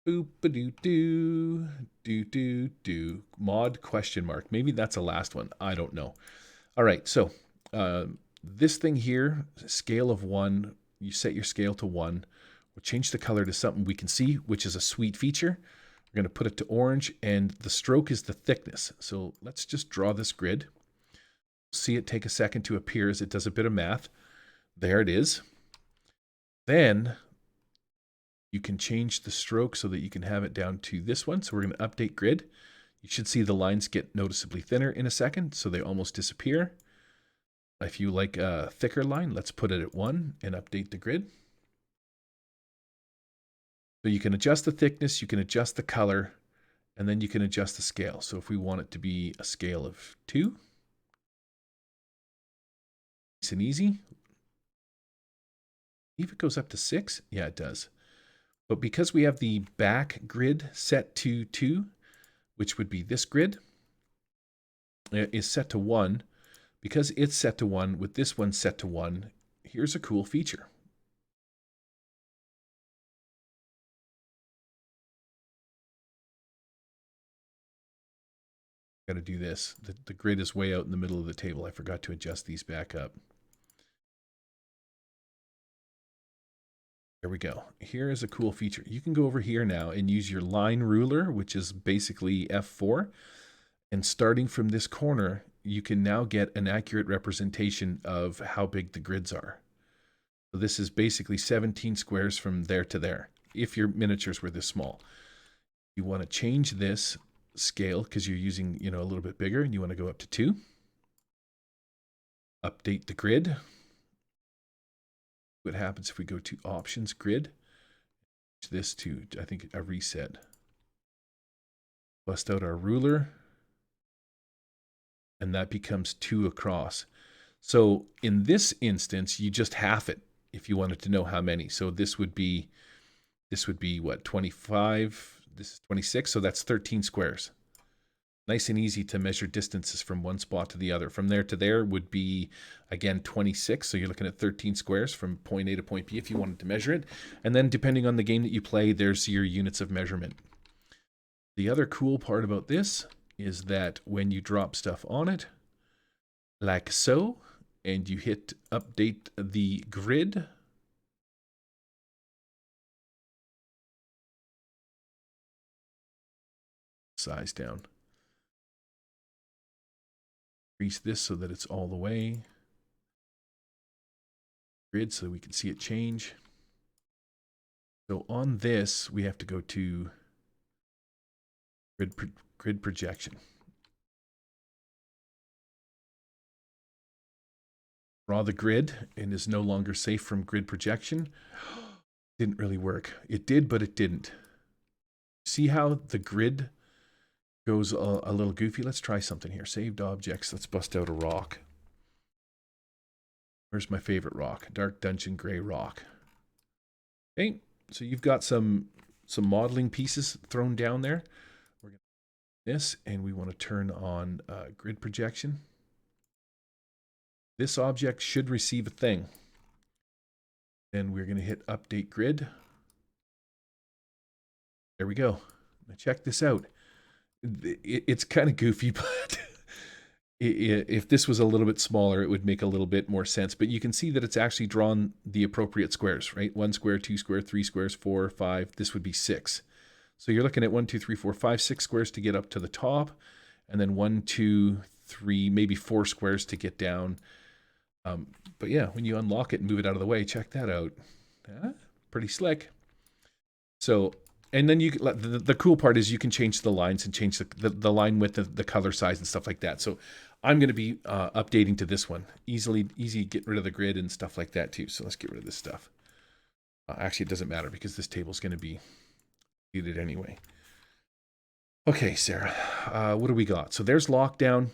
Boop-a-doo-doo, do-do-do, mod question mark. Maybe that's the last one. I don't know. All right, so this thing here, scale of 1, you set your scale to 1. We'll change the color to something we can see, which is a sweet feature. We're going to put it to orange, and the stroke is the thickness. So let's just draw this grid. See it take a second to appear as it does a bit of math. There it is. Then you can change the stroke so that you can have it down to this one. So we're going to update grid. You should see the lines get noticeably thinner in a second, so they almost disappear. If you like a thicker line, let's put it at 1 and update the grid. So you can adjust the thickness, you can adjust the color, and then you can adjust the scale. So if we want it to be a scale of 2, nice and easy. If it goes up to 6, yeah, it does. But because we have the back grid set to 2, which would be this grid, is set to 1. Because it's set to 1 with this one set to 1, here's a cool feature. Got to do this. The grid is way out in the middle of the table. I forgot to adjust these back up. There we go. Here is a cool feature. You can go over here now and use your line ruler, which is basically F4. And starting from this corner, you can now get an accurate representation of how big the grids are. So this is basically 17 squares from there to there, if your miniatures were this small. You want to change this scale because you're using, a little bit bigger, and you want to go up to 2. Update the grid. What happens if we go to options grid? This to, I think, a reset. Bust out our ruler, and that becomes 2 across. So in this instance, you just half it if you wanted to know how many. So this would be what, 25? This is 26, so that's 13 squares. Nice and easy to measure distances from one spot to the other. From there to there would be, again, 26. So you're looking at 13 squares from point A to point B if you wanted to measure it. And then depending on the game that you play, there's your units of measurement. The other cool part about this is that when you drop stuff on it, like so, and you hit update the grid, size down. Increase this so that it's all the way. Grid so we can see it change. So on this, we have to go to grid projection. Draw the grid and is no longer safe from grid projection. Didn't really work. It did, but it didn't. See how the grid goes a little goofy? Let's try something here. Saved objects. Let's bust out a rock. Where's my favorite rock? Dark Dungeon Gray rock. Okay, so you've got some modeling pieces thrown down there. We're going to do this, and we want to turn on grid projection. This object should receive a thing. Then we're going to hit update grid. There we go. Now check this out. It's kind of goofy, but if this was a little bit smaller, it would make a little bit more sense. But you can see that it's actually drawn the appropriate squares, right? 1 square, 2 square, 3 squares, 4, 5. This would be 6. So you're looking at 1, 2, 3, 4, 5, 6 squares to get up to the top, and then 1, 2, 3, maybe 4 squares to get down. But yeah, when you unlock it and move it out of the way, check that out. Pretty slick. So, and then the cool part is you can change the lines and change the line width, the color size and stuff like that. So I'm going to be updating to this one. Easy get rid of the grid and stuff like that too. So let's get rid of this stuff. Actually, it doesn't matter because this table is going to be deleted anyway. Okay, Sarah, what do we got? So there's lockdown,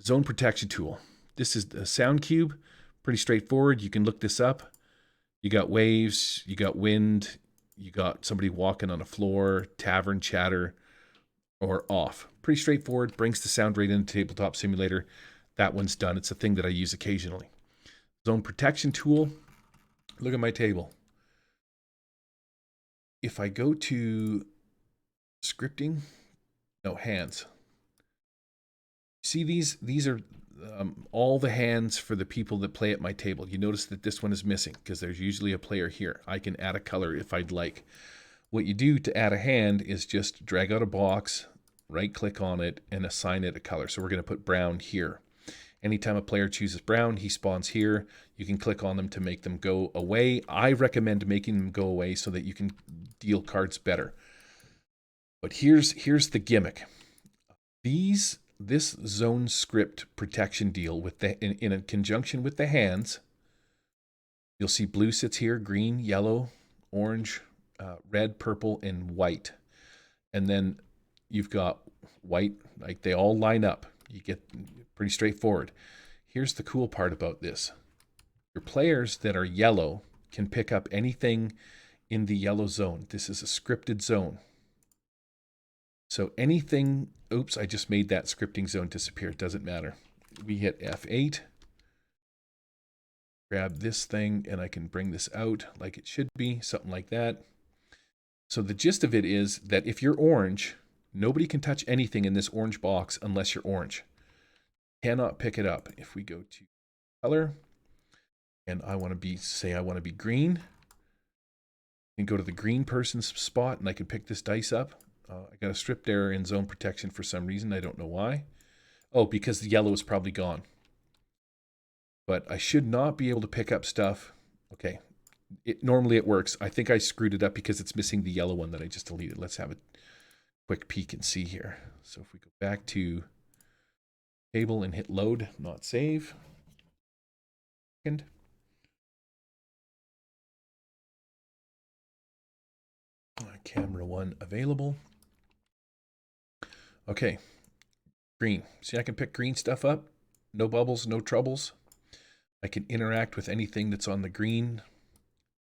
zone protection tool. This is the sound cube. Pretty straightforward. You can look this up. You got waves, you got wind, you got somebody walking on a floor, tavern chatter, or off. Pretty straightforward. Brings the sound right into Tabletop Simulator. That one's done. It's a thing that I use occasionally. Zone protection tool. Look at my table. If I go to scripting, no, hands. See these are all the hands for the people that play at my table. You notice that this one is missing because there's usually a player here. I can add a color if I'd like. what you do to add a hand is just drag out a box, right-click on it, and assign it a color. So we're going to put brown here. Anytime a player chooses brown, he spawns here. You can click on them to make them go away. I recommend making them go away so that you can deal cards better. But here's the gimmick. This zone script protection deal with in a conjunction with the hands, you'll see blue sits here, green, yellow, orange, red, purple, and white. And then you've got white, like they all line up. You get pretty straightforward. Here's the cool part about this. Your players that are yellow can pick up anything in the yellow zone. This is a scripted zone. So anything, oops, I just made that scripting zone disappear. It doesn't matter. We hit F8, grab this thing, and I can bring this out like it should be, something like that. So the gist of it is that if you're orange, nobody can touch anything in this orange box unless you're orange. Cannot pick it up. If we go to color, and I want to be, say I want to be green, I can go to the green person's spot and I can pick this dice up. I got a stripped error in zone protection for some reason. I don't know why. Oh, because the yellow is probably gone. But I should not be able to pick up stuff. Okay. Normally it works. I think I screwed it up because it's missing the yellow one that I just deleted. Let's have a quick peek and see here. So if we go back to table and hit load, not save. Second. Camera 1 available. Okay, green. See, I can pick green stuff up. No bubbles, no troubles. I can interact with anything that's on the green.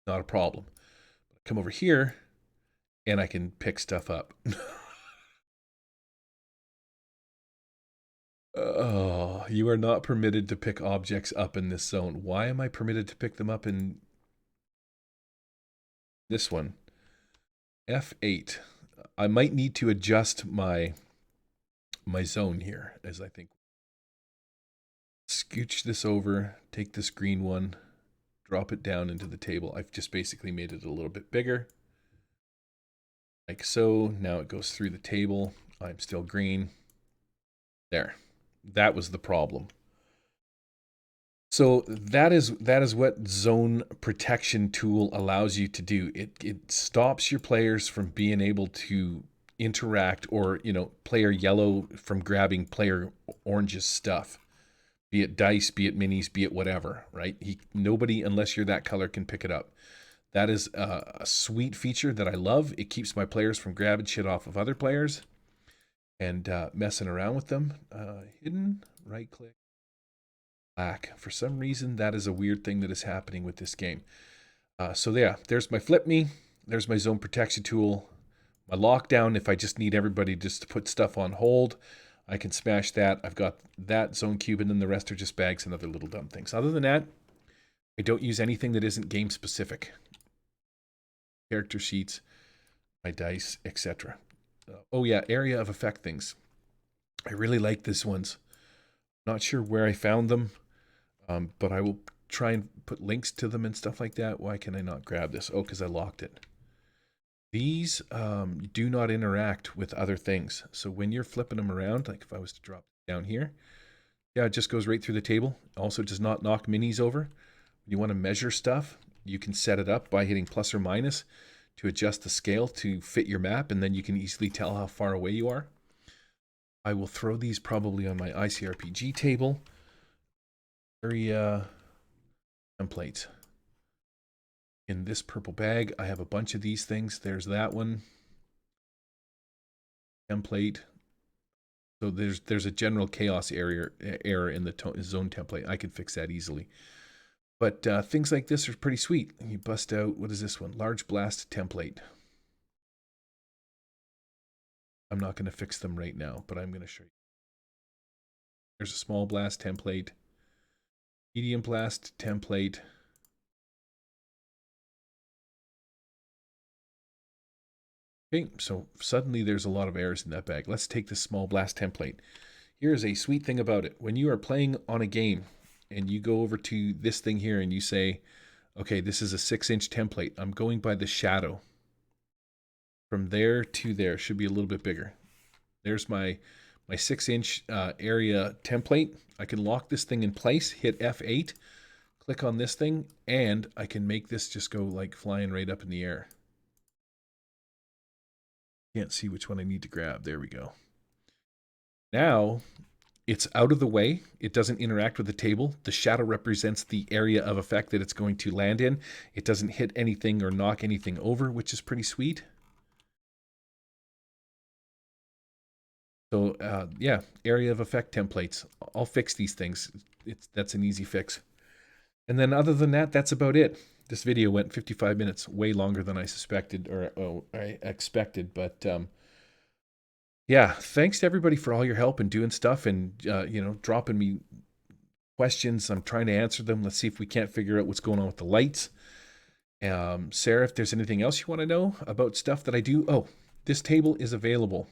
Not a problem. Come over here, and I can pick stuff up. Oh, you are not permitted to pick objects up in this zone. Why am I permitted to pick them up in this one? F8. I might need to adjust my zone here, as I think. Scooch this over, take this green one, drop it down into the table. I've just basically made it a little bit bigger. Like so. Now it goes through the table. I'm still green. There. That was the problem. So that is what zone protection tool allows you to do. It stops your players from being able to interact, or player yellow from grabbing player orange's stuff, be it dice, be it minis, be it whatever, right? Nobody, unless you're that color, can pick it up. That is a sweet feature that I love. It keeps my players from grabbing shit off of other players and messing around with them. Hidden, right click. Black. For some reason, that is a weird thing that is happening with this game. So yeah, there's my flip me. There's my zone protection tool. My lockdown, if I just need everybody just to put stuff on hold, I can smash that. I've got that zone cube, and then the rest are just bags and other little dumb things. Other than that, I don't use anything that isn't game specific. Character sheets, my dice, etc. Oh yeah, area of effect things. I really like this ones. Not sure where I found them. But I will try and put links to them and stuff like that. Why can I not grab this? Oh, because I locked it. These do not interact with other things. So when you're flipping them around, like if I was to drop down here, yeah, it just goes right through the table. Also does not knock minis over. When you want to measure stuff, you can set it up by hitting plus or minus to adjust the scale to fit your map, and then you can easily tell how far away you are. I will throw these probably on my ICRPG table. Area templates. In this purple bag, I have a bunch of these things. There's that one. Template. So there's a general chaos error in the zone template. I could fix that easily. But things like this are pretty sweet. You bust out, what is this one? Large blast template. I'm not going to fix them right now, but I'm going to show you. There's a small blast template. Medium blast template. Okay, so suddenly there's a lot of errors in that bag. Let's take this small blast template. Here's a sweet thing about it. When you are playing on a game and you go over to this thing here and you say, okay, this is a 6-inch template. I'm going by the shadow. from there to there. Should be a little bit bigger. There's my 6-inch area template. I can lock this thing in place, hit F8, click on this thing, and I can make this just go like flying right up in the air. Can't see which one I need to grab. There we go. Now it's out of the way. It doesn't interact with the table. The shadow represents the area of effect that it's going to land in. It doesn't hit anything or knock anything over, which is pretty sweet. So yeah, area of effect templates. I'll fix these things. That's an easy fix. And then other than that, that's about it. This video went 55 minutes, way longer than I suspected or I expected. But yeah, thanks to everybody for all your help and doing stuff and dropping me questions. I'm trying to answer them. Let's see if we can't figure out what's going on with the lights. Sarah, if there's anything else you want to know about stuff that I do. Oh, this table is available.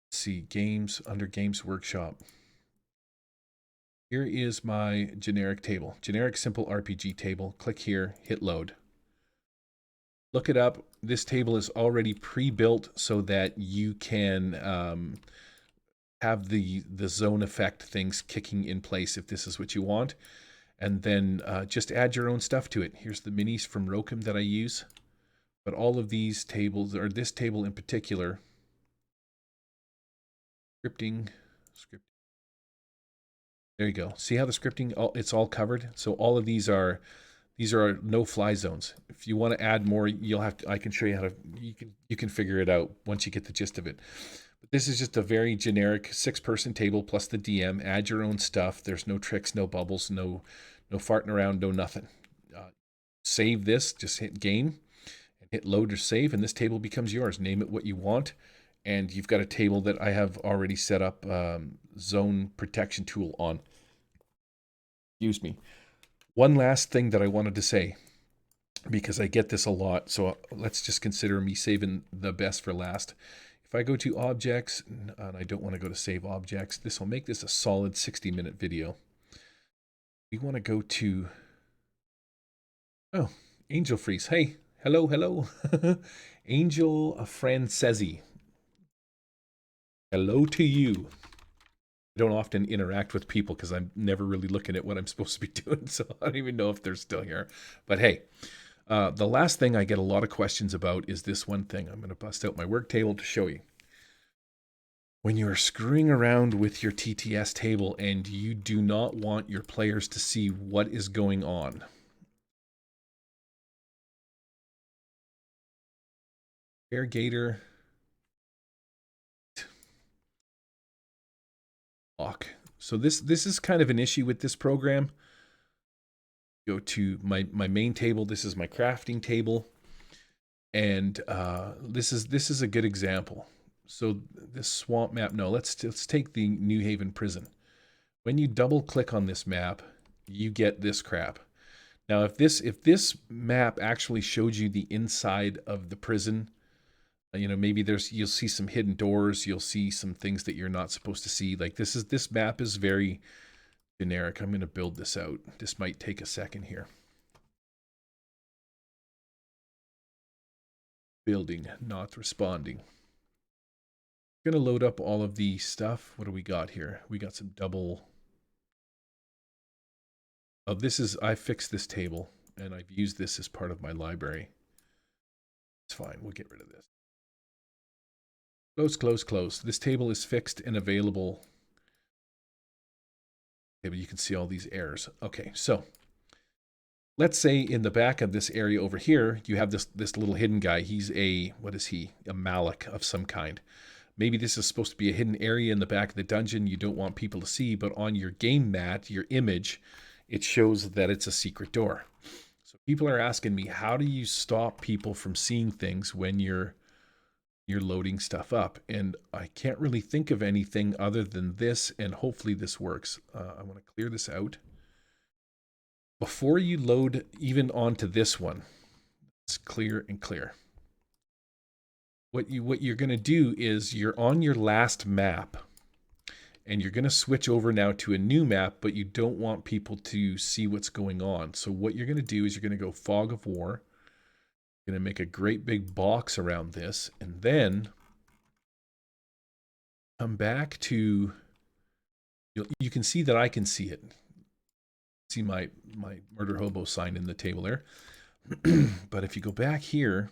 Let's see, games, under Games Workshop. Here is my generic table, generic simple RPG table. Click here, hit load. Look it up. This table is already pre-built so that you can have the zone effect things kicking in place if this is what you want. And then just add your own stuff to it. Here's the minis from Rokum that I use. But all of these tables, or this table in particular, scripting. There you go. See how the scripting, it's all covered? So all of these are no-fly zones. If you want to add more, you'll have to, I can show you how to, you can figure it out once you get the gist of it. But this is just a very generic 6-person table plus the DM. Add your own stuff. There's no tricks, no bubbles, no farting around, no nothing. Save this, just hit game and hit load or save, and this table becomes yours. Name it what you want. And you've got a table that I have already set up zone protection tool on. Excuse me. One last thing that I wanted to say, because I get this a lot, so let's just consider me saving the best for last. If I go to objects, and I don't want to go to save objects, this will make this a solid 60-minute video. We want to go to, oh, Angel Freeze. Hey, hello. Angel Francesi. Hello to you. I don't often interact with people because I'm never really looking at what I'm supposed to be doing, so I don't even know if they're still here. But hey, the last thing I get a lot of questions about is this one thing. I'm going to bust out my work table to show you. When you're screwing around with your TTS table and you do not want your players to see what is going on, Airgator lock. So this is kind of an issue with this program. Go to my main table. This is my crafting table, and this is a good example. So this swamp map. No, let's take the New Haven prison. When you double click on this map, you get this crap. Now, if this map actually showed you the inside of the prison, maybe you'll see some hidden doors, you'll see some things that you're not supposed to see. Like this map is very generic. I'm going to build this out. This might take a second here. Building, not responding. I'm going to load up all of the stuff. What do we got here? We got some double. Oh, I fixed this table and I've used this as part of my library. It's fine. We'll get rid of this. Close. This table is fixed and available. Okay, but you can see all these errors. Okay, so let's say in the back of this area over here, you have this little hidden guy. He's what is he? A Malik of some kind. Maybe this is supposed to be a hidden area in the back of the dungeon you don't want people to see, but on your game mat, your image, it shows that it's a secret door. So people are asking me, how do you stop people from seeing things when you're loading stuff up? And I can't really think of anything other than this, and hopefully this works. I want to clear this out. Before you load even onto this one, it's clear and clear. What you're going to do is you're on your last map, and you're going to switch over now to a new map, but you don't want people to see what's going on. So what you're going to do is you're going to go Fog of War, I'm going to make a great big box around this, and then come back to, you can see that I can see it. See my murder hobo sign in the table there. But if you go back here,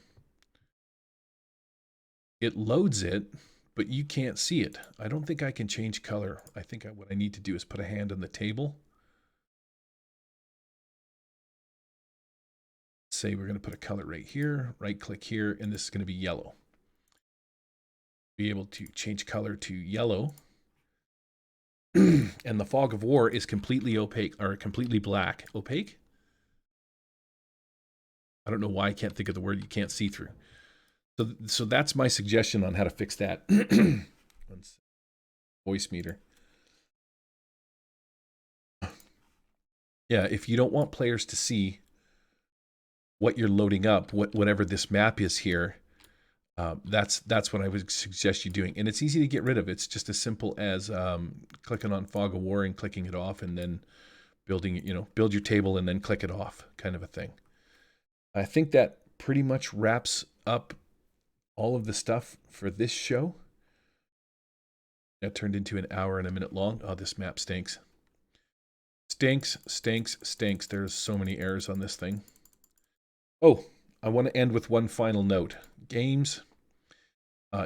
it loads it, but you can't see it. I don't think I can change color. I think what I need to do is put a hand on the table. Say we're going to put a color right here, right click here, and this is going to be yellow. Be able to change color to yellow. And the fog of war is completely opaque, or completely black. Opaque? I don't know why I can't think of the word you can't see through. So that's my suggestion on how to fix that. Voice meter. Yeah, if you don't want players to see what you're loading up, whatever this map is here, that's what I would suggest you doing. And it's easy to get rid of. It's just as simple as clicking on Fog of War and clicking it off, and then building, build your table and then click it off, kind of a thing. I think that pretty much wraps up all of the stuff for this show. That turned into an hour and a minute long. Oh, this map stinks. Stinks. There's so many errors on this thing. Oh, I want to end with one final note. Games,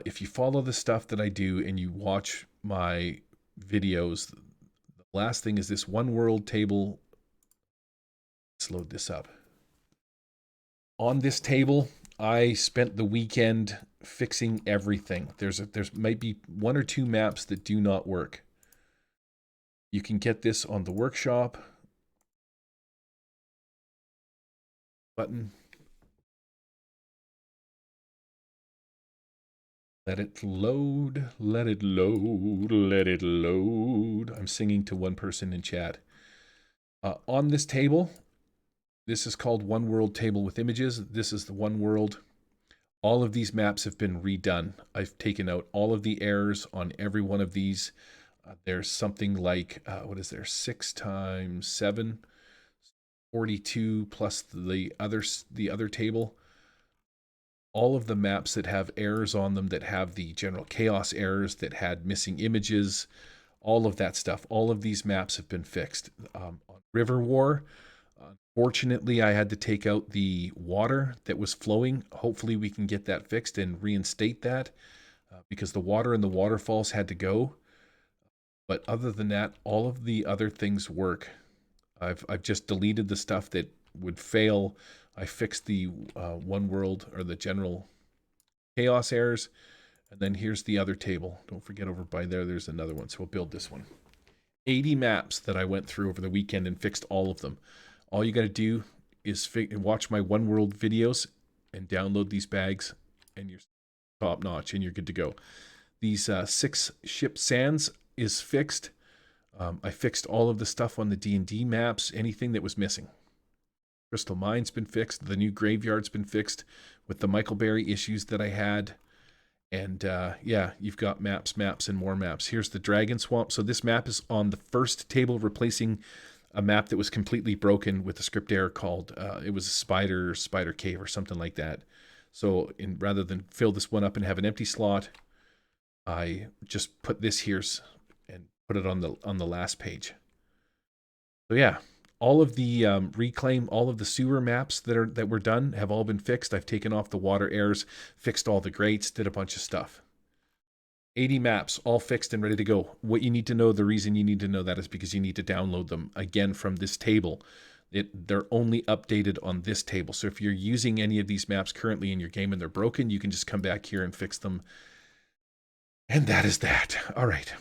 if you follow the stuff that I do and you watch my videos, the last thing is this one world table. Let's load this up. On this table, I spent the weekend fixing everything. There's might be one or two maps that do not work. You can get this on the workshop button. Let it load, let it load, let it load. I'm singing to one person in chat. On this table, this is called One World Table with Images. This is the One World. All of these maps have been redone. I've taken out all of the errors on every one of these. There's something like, what is there, 6 times 7, 42 plus the other table. All of the maps that have errors on them, that have the general chaos errors, that had missing images, all of that stuff, all of these maps have been fixed. On River War, unfortunately, I had to take out the water that was flowing. Hopefully we can get that fixed and reinstate that, because the water in the waterfalls had to go. But other than that, all of the other things work. I've just deleted the stuff that would fail. I fixed the one world, or the general chaos errors. And then here's the other table. Don't forget over by there's another one. So we'll build this one. 80 maps that I went through over the weekend and fixed all of them. All you got to do is watch my One World videos and download these bags, and you're top notch and you're good to go. These 6 ship sands is fixed. I fixed all of the stuff on the D&D maps, anything that was missing. Crystal Mine's been fixed. The new graveyard's been fixed with the Michaelberry issues that I had. And yeah, you've got maps, and more maps. Here's the Dragon Swamp. So this map is on the first table, replacing a map that was completely broken with a script error called, it was a spider cave or something like that. So rather than fill this one up and have an empty slot, I just put this here and put it on the last page. So yeah, all of the reclaim, all of the sewer maps that were done have all been fixed. I've taken off the water errors, fixed all the grates, did a bunch of stuff. 80 maps, all fixed and ready to go. What you need to know, the reason you need to know that is because you need to download them again from this table. They're only updated on this table. So if you're using any of these maps currently in your game and they're broken, you can just come back here and fix them. And that is that. All right.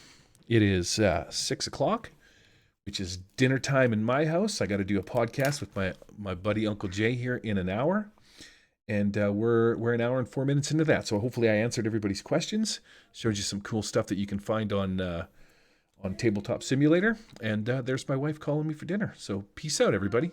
It is 6 o'clock, which is dinner time in my house. I got to do a podcast with my buddy Uncle Jay here in an hour. And we're an hour and 4 minutes into that. So hopefully I answered everybody's questions, showed you some cool stuff that you can find on Tabletop Simulator. And there's my wife calling me for dinner. So peace out, everybody.